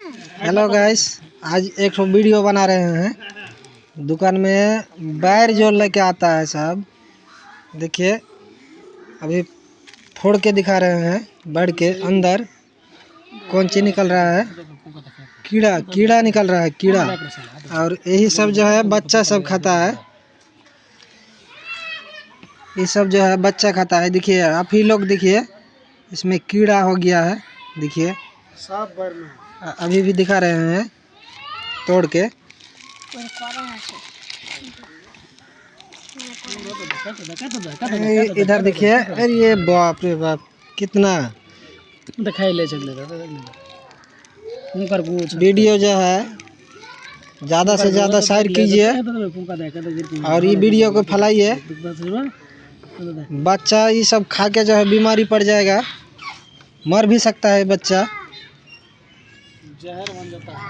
Hello guys, आज एक video बना रहे हैं। दुकान में बैर जो लेके आता है साहब, देखिए अभी फोड़ के दिखा रहे हैं। बैर के अंदर कौन चीज निकल रहा है? कीड़ा निकल रहा है, कीड़ा। और यही सब जो है बच्चा सब खाता है। ये सब जो है बच्चा खाता है। देखिए आप ही लोग देखिए, इसमें कीड़ा हो गया है। देखिए अभी भी दिखा रहे हैं तोड़ के। इधर देखिए, अरे ये बाप रे बाप, कितना वीडियो जो है ज़्यादा से ज़्यादा शेयर कीजिए और ये वीडियो को फैलाइए। बच्चा ये सब खा के जो है बीमारी पड़ जाएगा, मर भी सकता है बच्चा। जहर बन जाता है।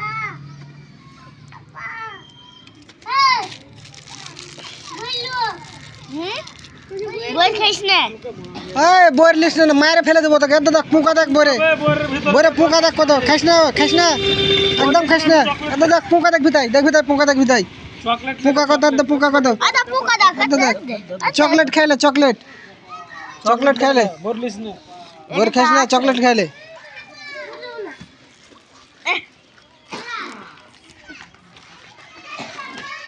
बोर लिस्टने मारे फेले देबो तो गद्दा तक पुका तक बोरे पुका तक को तो खसना एकदम खसना गद्दा तक पुका तक बिताई पुका तक बिताई पुका को तो पुका को तो चॉकलेट खाए ले, चॉकलेट खाए ले, बोर खसना चॉकलेट खाए ले।